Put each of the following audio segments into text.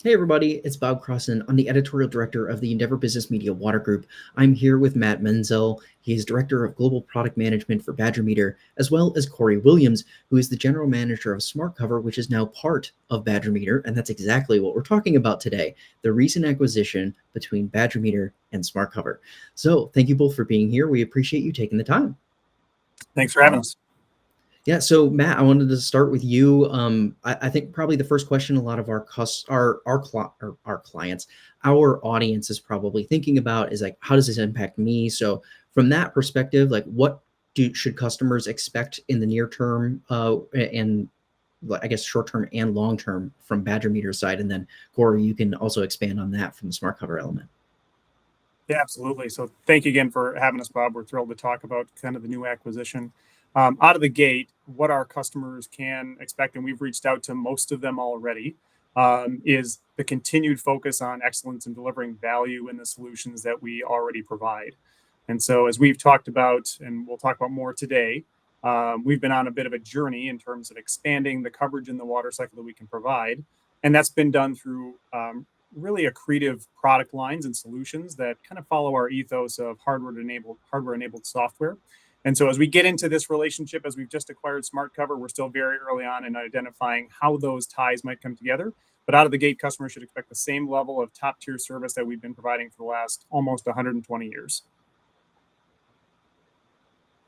Hey everybody, it's Bob Crossan. I'm the editorial director of the Endeavor Business Media Water Group. I'm here with Matt Menzel. He is director of global product management for Badger Meter, as well as Corey Williams, who is the general manager of SmartCover, which is now part of Badger Meter. And that's exactly what we're talking about today, the recent acquisition between Badger Meter and SmartCover. So thank you both for being here. We appreciate you taking the time. Thanks for having us. Yeah, so Matt, I wanted to start with you. I think probably the first question a lot of our clients, our audience is probably thinking about is like, how does this impact me? So from that perspective, like, what should customers expect in the near term, and I guess short term and long term from Badger Meter's side, and then Corey, you can also expand on that from the SmartCover element. Yeah, absolutely. So thank you again for having us, Bob. We're thrilled to talk about kind of the new acquisition. Out of the gate, what our customers can expect, and we've reached out to most of them already, is the continued focus on excellence and delivering value in the solutions that we already provide. And so, as we've talked about, and we'll talk about more today, we've been on a bit of a journey in terms of expanding the coverage in the water cycle that we can provide. And that's been done through really accretive product lines and solutions that kind of follow our ethos of hardware-enabled software. And so as we get into this relationship, as we've just acquired SmartCover, we're still very early on in identifying how those ties might come together. But out of the gate, customers should expect the same level of top-tier service that we've been providing for the last almost 120 years.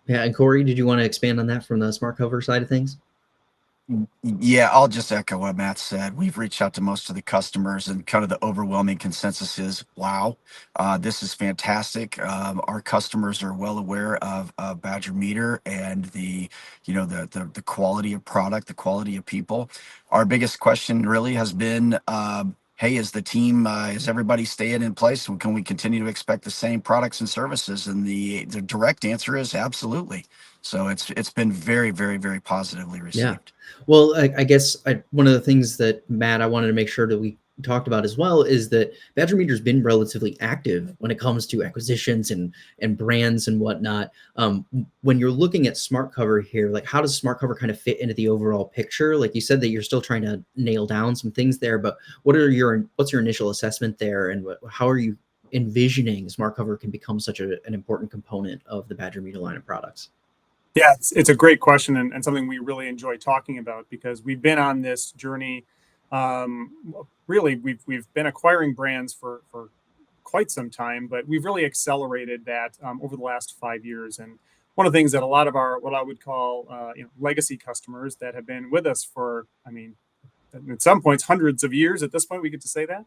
Yeah, and Corey, did you want to expand on that from the SmartCover side of things? Yeah, I'll just echo what Matt said. We've reached out to most of the customers, and kind of the overwhelming consensus is, wow, this is fantastic. Our customers are well aware of Badger Meter and the quality of product, the quality of people. Our biggest question really has been, hey, is everybody staying in place? Can we continue to expect the same products and services? And the direct answer is absolutely. So it's been very, very, very positively received. Yeah. Well, I guess one of the things that, Matt, I wanted to make sure that we talked about as well is that Badger Meter's been relatively active when it comes to acquisitions and brands and whatnot. When you're looking at SmartCover here, like, how does SmartCover kind of fit into the overall picture? Like you said that you're still trying to nail down some things there, but what's your initial assessment there, and how are you envisioning SmartCover can become such an important component of the Badger Meter line of products? Yeah, it's a great question, and something we really enjoy talking about, because we've been on this journey. Really, we've been acquiring brands for quite some time, but we've really accelerated that over the last 5 years. And one of the things that a lot of our, what I would call legacy customers that have been with us for, at some points, hundreds of years. At this point, we get to say that,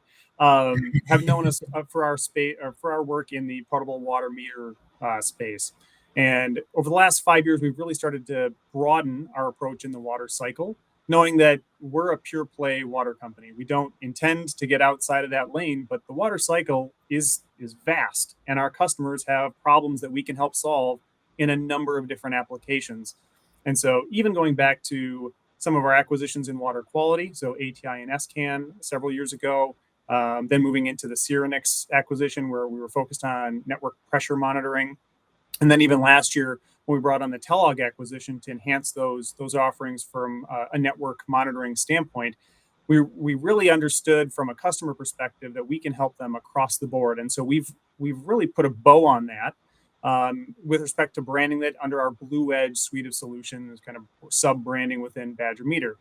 have known us for our space, or for our work in the potable water meter space. And over the last 5 years, we've really started to broaden our approach in the water cycle, knowing that we're a pure play water company. We don't intend to get outside of that lane, but the water cycle is vast, and our customers have problems that we can help solve in a number of different applications. And so even going back to some of our acquisitions in water quality, so ATI and SCAN several years ago, then moving into the Syrinix acquisition, where we were focused on network pressure monitoring. And then even last year, when we brought on the Telog acquisition to enhance those offerings from a network monitoring standpoint, we really understood from a customer perspective that we can help them across the board. And so we've really put a bow on that with respect to branding that under our Blue Edge suite of solutions, kind of sub-branding within Badger Meter.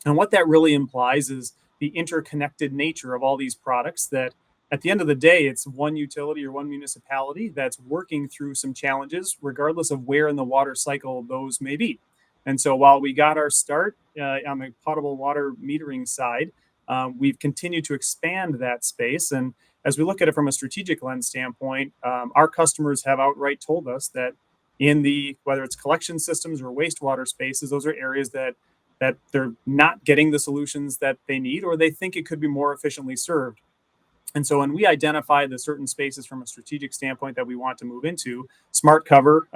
And what that really implies is the interconnected nature of all these products, that at the end of the day, it's one utility or one municipality that's working through some challenges, regardless of where in the water cycle those may be. And so while we got our start on the potable water metering side, we've continued to expand that space. And as we look at it from a strategic lens standpoint, our customers have outright told us that in whether it's collection systems or wastewater spaces, those are areas that they're not getting the solutions that they need, or they think it could be more efficiently served. And so when we identify the certain spaces from a strategic standpoint that we want to move into, SmartCover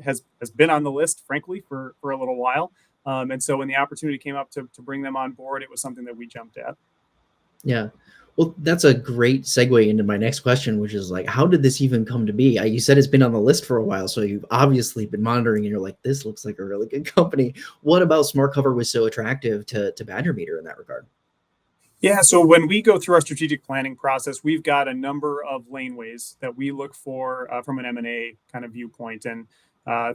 has been on the list, frankly, for a little while. And so when the opportunity came up to bring them on board, it was something that we jumped at. Yeah. Well, that's a great segue into my next question, which is like, how did this even come to be? You said it's been on the list for a while, so you've obviously been monitoring, and you're like, this looks like a really good company. What about SmartCover was so attractive to Badger Meter in that regard? Yeah, so when we go through our strategic planning process, we've got a number of laneways that we look for from an M&A kind of viewpoint. And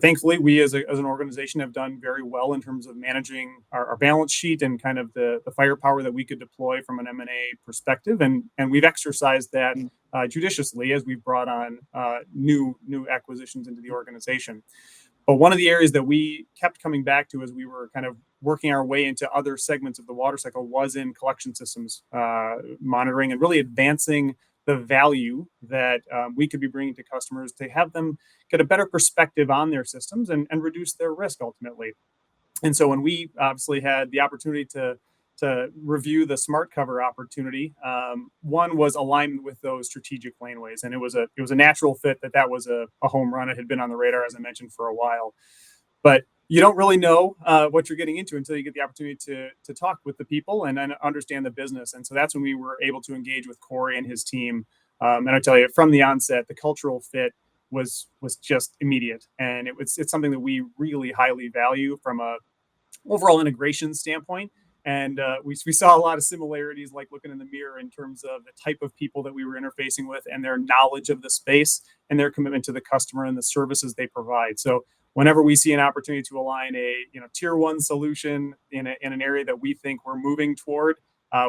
thankfully, we as an organization have done very well in terms of managing our balance sheet and kind of the firepower that we could deploy from an M&A perspective. And we've exercised that judiciously as we've brought on new acquisitions into the organization. But one of the areas that we kept coming back to as we were kind of working our way into other segments of the water cycle was in collection systems monitoring and really advancing the value that we could be bringing to customers to have them get a better perspective on their systems and reduce their risk ultimately. And so when we obviously had the opportunity to review the SmartCover opportunity, one was alignment with those strategic laneways, and it was a natural fit that was a home run. It had been on the radar, as I mentioned, for a while, but you don't really know what you're getting into until you get the opportunity to talk with the people and understand the business. And so that's when we were able to engage with Corey and his team. And I tell you, from the onset, the cultural fit was just immediate, and it's something that we really highly value from a overall integration standpoint. And we saw a lot of similarities, like looking in the mirror in terms of the type of people that we were interfacing with and their knowledge of the space and their commitment to the customer and the services they provide. So whenever we see an opportunity to align a tier one solution in an area that we think we're moving toward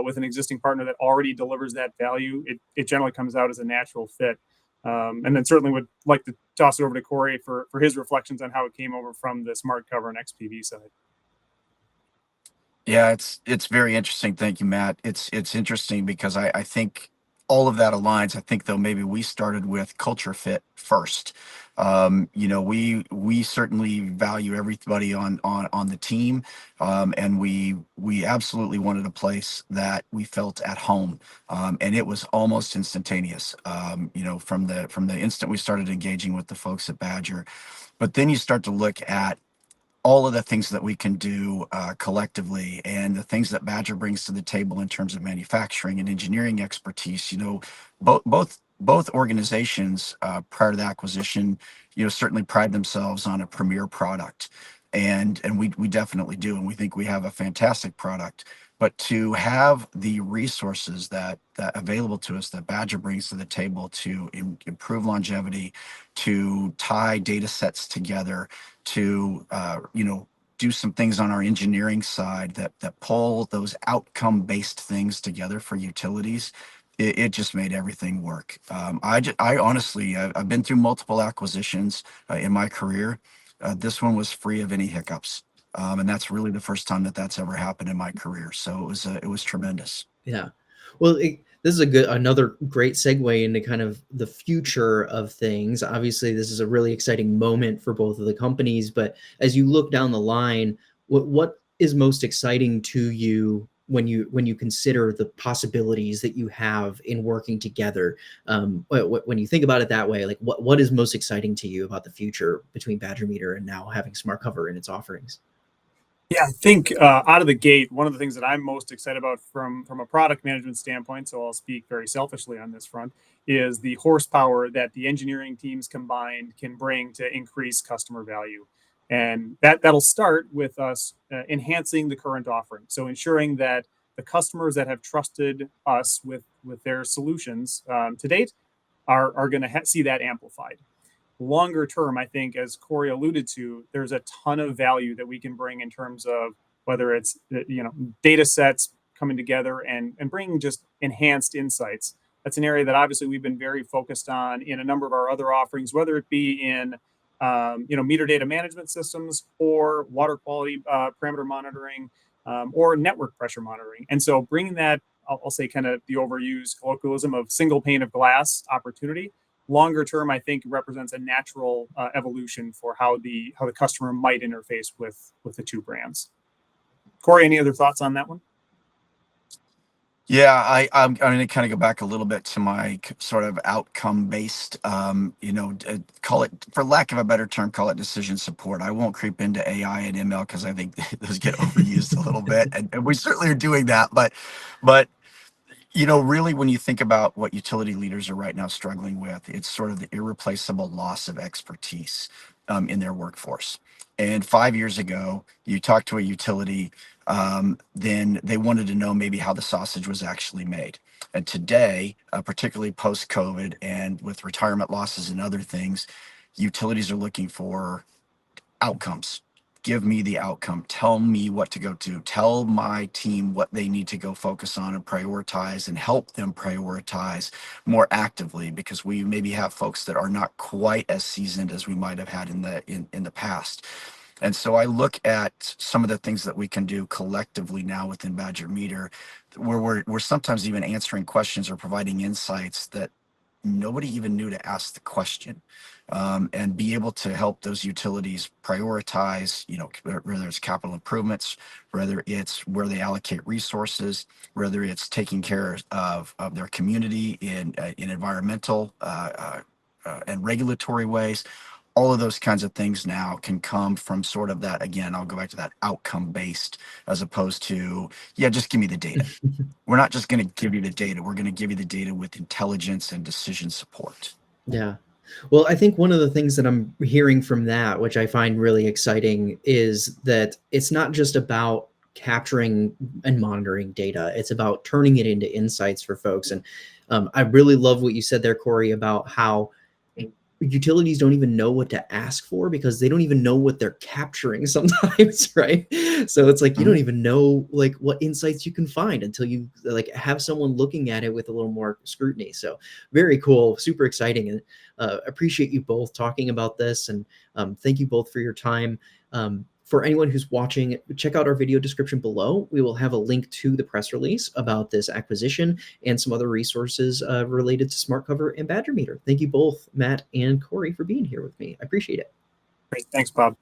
with an existing partner that already delivers that value, it generally comes out as a natural fit. And then certainly would like to toss it over to Corey for his reflections on how it came over from the SmartCover and XPV side. Yeah, it's very interesting. Thank you, Matt. It's interesting because I think all of that aligns. I think though maybe we started with culture fit first. We certainly value everybody on the team, and we absolutely wanted a place that we felt at home, and it was almost instantaneous. From the instant we started engaging with the folks at Badger, but then you start to look at all of the things that we can do collectively and the things that Badger brings to the table in terms of manufacturing and engineering expertise. Both organizations prior to the acquisition, certainly pride themselves on a premier product, and we definitely do, and we think we have a fantastic product. But to have the resources that available to us that Badger brings to the table to improve longevity, to tie data sets together, to do some things on our engineering side that pull those outcome based things together for utilities, it just made everything work. I honestly, I've been through multiple acquisitions in my career. This one was free of any hiccups. And that's really the first time that's ever happened in my career. So it was tremendous. Yeah. Well, this is another great segue into kind of the future of things. Obviously, this is a really exciting moment for both of the companies. But as you look down the line, what is most exciting to you when you consider the possibilities that you have in working together? When you think about it that way, like what is most exciting to you about the future between Badger Meter and now having SmartCover in its offerings? Yeah, I think out of the gate, one of the things that I'm most excited about from a product management standpoint, so I'll speak very selfishly on this front, is the horsepower that the engineering teams combined can bring to increase customer value. And that'll start with us enhancing the current offering. So ensuring that the customers that have trusted us with their solutions to date are going to see that amplified. Longer term, I think, as Corey alluded to, there's a ton of value that we can bring in terms of whether it's data sets coming together and bringing just enhanced insights. That's an area that obviously we've been very focused on in a number of our other offerings, whether it be in meter data management systems or water quality parameter monitoring or network pressure monitoring. And so bringing that, I'll say kind of the overused colloquialism of single pane of glass opportunity, longer term, I think represents a natural evolution for how the customer might interface with the two brands. Corey, any other thoughts on that one? Yeah, I'm going to kind of go back a little bit to my sort of outcome based, call it, for lack of a better term, call it decision support. I won't creep into AI and ML because I think those get overused a little bit, and we certainly are doing that. But Really, when you think about what utility leaders are right now struggling with, it's sort of the irreplaceable loss of expertise in their workforce. And 5 years ago, you talked to a utility, then they wanted to know maybe how the sausage was actually made. And today, particularly post COVID and with retirement losses and other things, utilities are looking for outcomes. Give me the outcome. Tell me what to go do. Tell my team what they need to go focus on and prioritize, and help them prioritize more actively, because we maybe have folks that are not quite as seasoned as we might have had in the past. And so I look at some of the things that we can do collectively now within Badger Meter, where we're sometimes even answering questions or providing insights that nobody even knew to ask the question, and be able to help those utilities prioritize, whether it's capital improvements, whether it's where they allocate resources, whether it's taking care of their community in environmental and regulatory ways. All of those kinds of things now can come from sort of that, again, I'll go back to that outcome based, as opposed to, yeah, just give me the data. We're not just going to give you the data. We're going to give you the data with intelligence and decision support. Yeah. Well, I think one of the things that I'm hearing from that, which I find really exciting, is that it's not just about capturing and monitoring data. It's about turning it into insights for folks. And I really love what you said there, Corey, about how utilities don't even know what to ask for because they don't even know what they're capturing sometimes, right? So it's like you don't even know like what insights you can find until you like have someone looking at it with a little more scrutiny. So very cool, super exciting, and appreciate you both talking about this, and thank you both for your time. For anyone who's watching, check out our video description below. We will have a link to the press release about this acquisition and some other resources related to SmartCover and Badger Meter. Thank you both, Matt and Corey, for being here with me. I appreciate it. Great. Thanks, Bob.